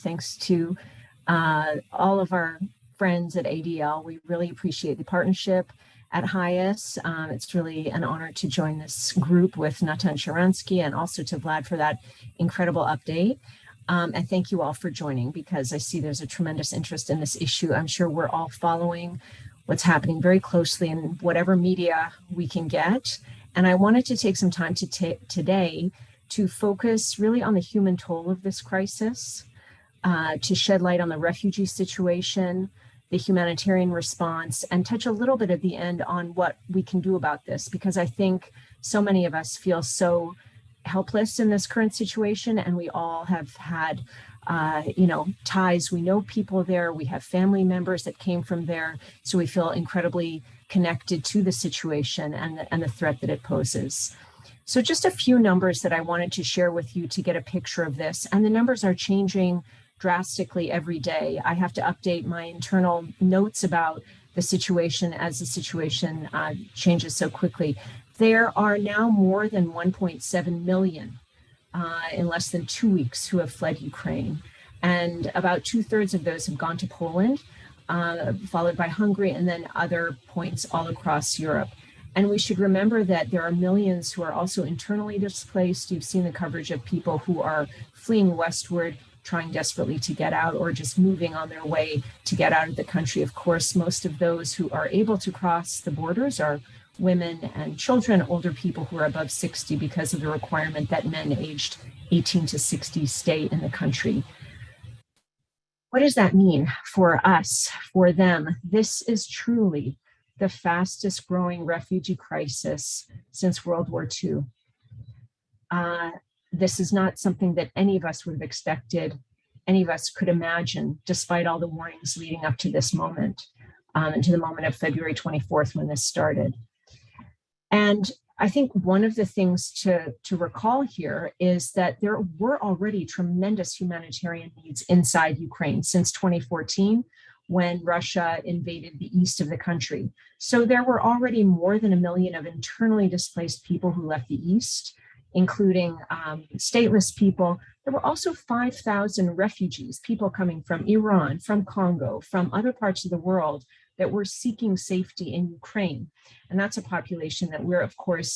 thanks to all of our friends at ADL. We really appreciate the partnership at HIAS. It's really an honor to join this group with Natan Sharansky and also to Vlad for that incredible update. And thank you all for joining, because I see there's a tremendous interest in this issue. I'm sure we're all following what's happening very closely in whatever media we can get. And I wanted to take some time today to focus really on the human toll of this crisis, to shed light on the refugee situation, the humanitarian response, and touch a little bit at the end on what we can do about this, because I think so many of us feel so helpless in this current situation, and we all have had ties. We know people there, we have family members that came from there, so we feel incredibly connected to the situation and the threat that it poses. So just a few numbers that I wanted to share with you to get a picture of this, and the numbers are changing drastically every day. I have to update my internal notes about the situation as the situation changes so quickly. There are now more than 1.7 million in less than 2 weeks who have fled Ukraine. And about 2/3 of those have gone to Poland, followed by Hungary, and then other points all across Europe. And we should remember that there are millions who are also internally displaced. You've seen the coverage of people who are fleeing westward, trying desperately to get out, or just moving on their way to get out of the country. Of course, most of those who are able to cross the borders are women and children, older people who are above 60, because of the requirement that men aged 18 to 60 stay in the country. What does that mean for us, for them? This is truly the fastest growing refugee crisis since World War II. This is not something that any of us would have expected, any of us could imagine, despite all the warnings leading up to this moment, and to the moment of February 24th when this started. And I think one of the things to recall here is that there were already tremendous humanitarian needs inside Ukraine since 2014, when Russia invaded the east of the country. So there were already more than 1 million of internally displaced people who left the east, including stateless people. There were also 5,000 refugees, people coming from Iran, from Congo, from other parts of the world that were seeking safety in Ukraine. And that's a population that we're, of course,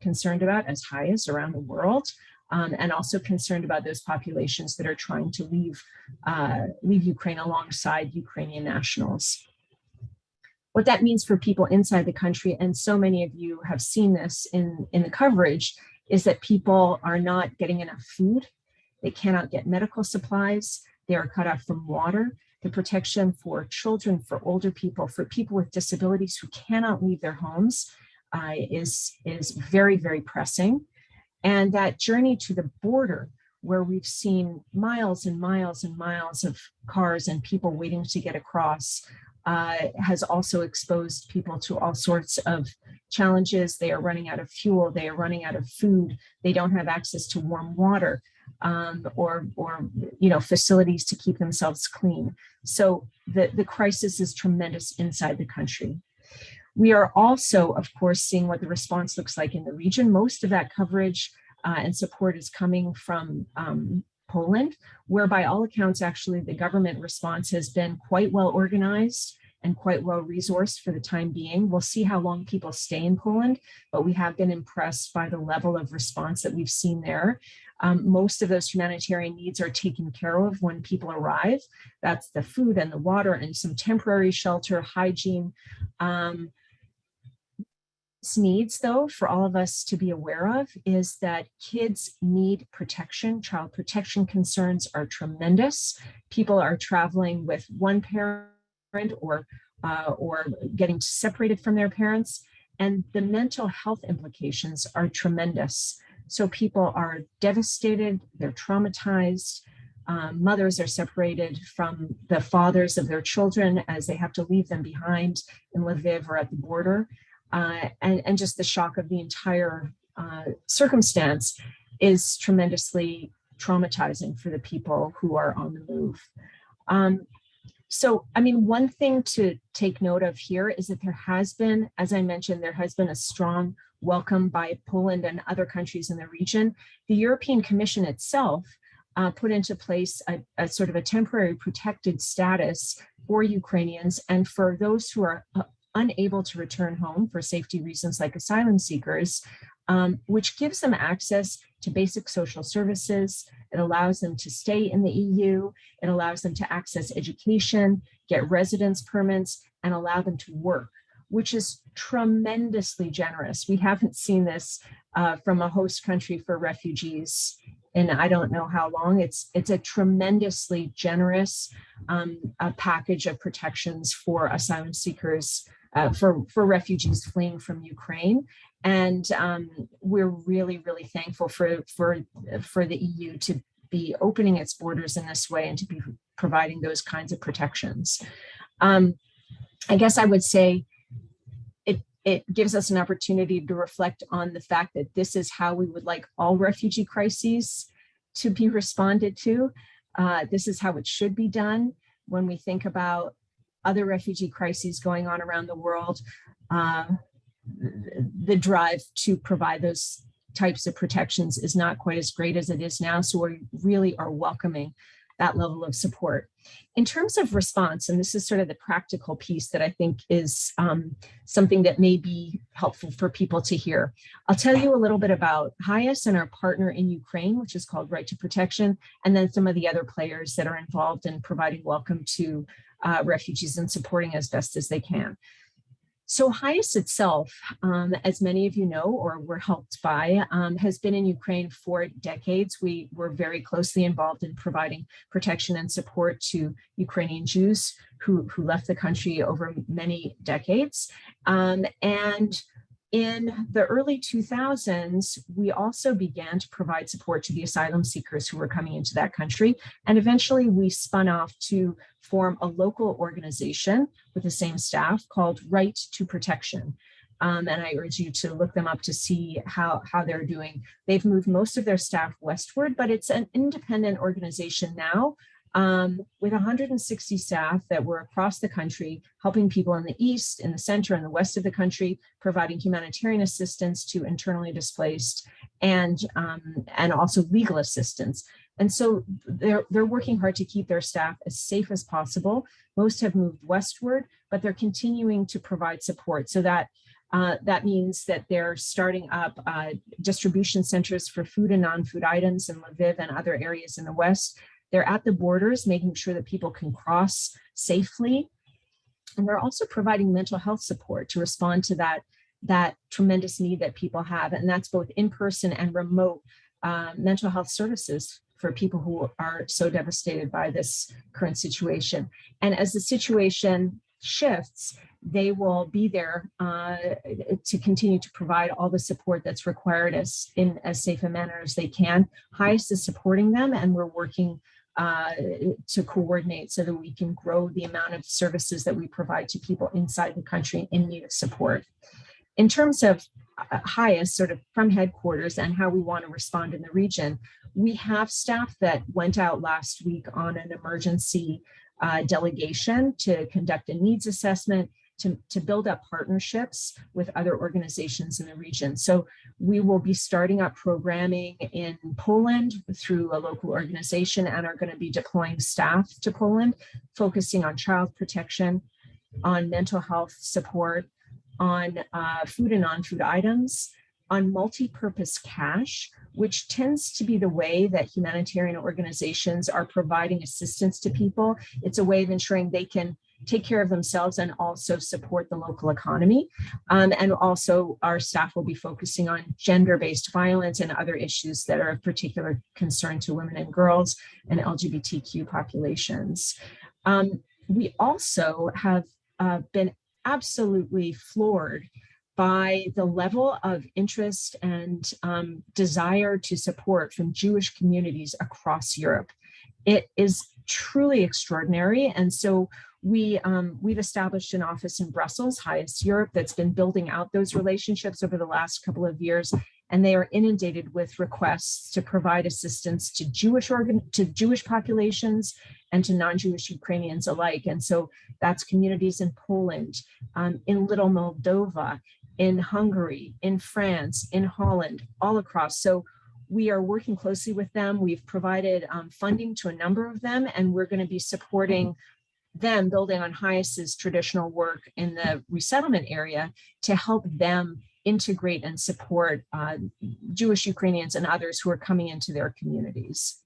concerned about as HIAS around the world, and also concerned about those populations that are trying to leave Ukraine alongside Ukrainian nationals. What that means for people inside the country, and so many of you have seen this in the coverage, is that people are not getting enough food. They cannot get medical supplies. They are cut off from water. The protection for children, for older people, for people with disabilities who cannot leave their homes is very, very pressing. And that journey to the border, where we've seen miles and miles and miles of cars and people waiting to get across, has also exposed people to all sorts of challenges. They are running out of fuel, they are running out of food, they don't have access to warm water, or facilities to keep themselves clean. So the crisis is tremendous inside the country. We are also, of course, seeing what the response looks like in the region. Most of that coverage and support is coming from Poland, where by all accounts, actually, the government response has been quite well organized and quite well resourced for the time being. We'll see how long people stay in Poland, but we have been impressed by the level of response that we've seen there. Most of those humanitarian needs are taken care of when people arrive. That's the food and the water and some temporary shelter, hygiene. Needs, though, for all of us to be aware of is that kids need protection. Child protection concerns are tremendous. People are traveling with one parent or getting separated from their parents, and the mental health implications are tremendous. So people are devastated, they're traumatized. Mothers are separated from the fathers of their children as they have to leave them behind in Lviv or at the border. And just the shock of the entire circumstance is tremendously traumatizing for the people who are on the move. So, I mean, one thing to take note of here is that there has been, as I mentioned, there has been a strong welcome by Poland and other countries in the region. The European Commission itself put into place a sort of a temporary protected status for Ukrainians and for those who are unable to return home for safety reasons like asylum seekers, which gives them access to basic social services. It allows them to stay in the EU. It allows them to access education, get residence permits, and allow them to work, which is tremendously generous. We haven't seen this from a host country for refugees in I don't know how long. It's a tremendously generous package of protections for asylum seekers, for refugees fleeing from Ukraine. And we're really, really thankful for the EU to be opening its borders in this way and to be providing those kinds of protections. I guess I would say it gives us an opportunity to reflect on the fact that this is how we would like all refugee crises to be responded to. This is how it should be done when we think about other refugee crises going on around the world. The drive to provide those types of protections is not quite as great as it is now. So we really are welcoming that level of support. In terms of response, and this is sort of the practical piece that I think is something that may be helpful for people to hear. I'll tell you a little bit about HIAS and our partner in Ukraine, which is called Right to Protection, and then some of the other players that are involved in providing welcome to refugees and supporting as best as they can. So HIAS itself, as many of you know or were helped by, has been in Ukraine for decades. We were very closely involved in providing protection and support to Ukrainian Jews who left the country over many decades. And in the early 2000s, we also began to provide support to the asylum seekers who were coming into that country. And eventually we spun off to form a local organization with the same staff called Right to Protection. And I urge you to look them up to see how they're doing. They've moved most of their staff westward, but it's an independent organization now with 160 staff that were across the country, helping people in the east, in the center, and the west of the country, providing humanitarian assistance to internally displaced and also legal assistance. And so they're working hard to keep their staff as safe as possible. Most have moved westward, but they're continuing to provide support. So that means that they're starting up distribution centers for food and non-food items in Lviv and other areas in the west. They're at the borders, making sure that people can cross safely. And they're also providing mental health support to respond to that tremendous need that people have. And that's both in-person and remote mental health services for people who are so devastated by this current situation. And as the situation shifts, they will be there to continue to provide all the support that's required in as safe a manner as they can. HIAS is supporting them, and we're working to coordinate so that we can grow the amount of services that we provide to people inside the country in need of support. In terms of HIAS, sort of from headquarters and how we want to respond in the region, we have staff that went out last week on an emergency delegation to conduct a needs assessment, to build up partnerships with other organizations in the region. So we will be starting up programming in Poland through a local organization and are going to be deploying staff to Poland, focusing on child protection, on mental health support, on food and non-food items, on multi-purpose cash, which tends to be the way that humanitarian organizations are providing assistance to people. It's a way of ensuring they can take care of themselves and also support the local economy. And also our staff will be focusing on gender-based violence and other issues that are of particular concern to women and girls and LGBTQ populations. We also have been absolutely floored by the level of interest and desire to support from Jewish communities across Europe. It is truly extraordinary. And so we've established an office in Brussels, HIAS Europe, that's been building out those relationships over the last couple of years. And they are inundated with requests to provide assistance to Jewish populations and to non-Jewish Ukrainians alike. And so that's communities in Poland, in Little Moldova, in Hungary, in France, in Holland, all across. So we are working closely with them. We've provided funding to a number of them, and we're going to be supporting them, building on HIAS's traditional work in the resettlement area to help them integrate and support Jewish Ukrainians and others who are coming into their communities.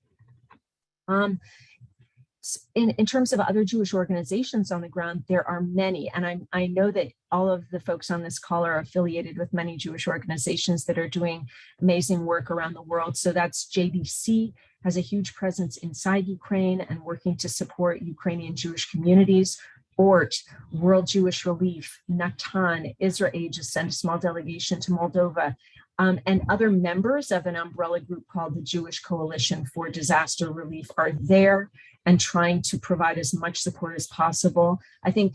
In terms of other Jewish organizations on the ground, there are many, and I know that all of the folks on this call are affiliated with many Jewish organizations that are doing amazing work around the world. So that's JBC, has a huge presence inside Ukraine and working to support Ukrainian Jewish communities. ORT, World Jewish Relief, Natan, Israel just sent a small delegation to Moldova, and other members of an umbrella group called the Jewish Coalition for Disaster Relief are there and trying to provide as much support as possible. I think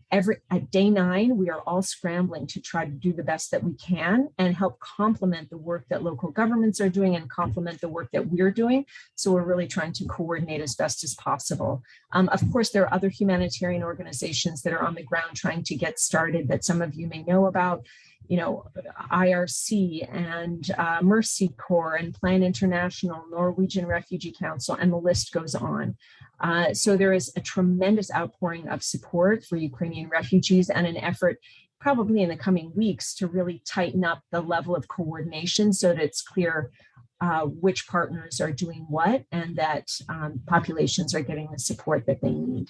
at day 9, we are all scrambling to try to do the best that we can and help complement the work that local governments are doing and complement the work that we're doing. So we're really trying to coordinate as best as possible. Of course, there are other humanitarian organizations that are on the ground trying to get started that some of you may know about, IRC and Mercy Corps and Plan International, Norwegian Refugee Council, and the list goes on. So there is a tremendous outpouring of support for Ukrainian refugees and an effort probably in the coming weeks to really tighten up the level of coordination so that it's clear which partners are doing what and that populations are getting the support that they need.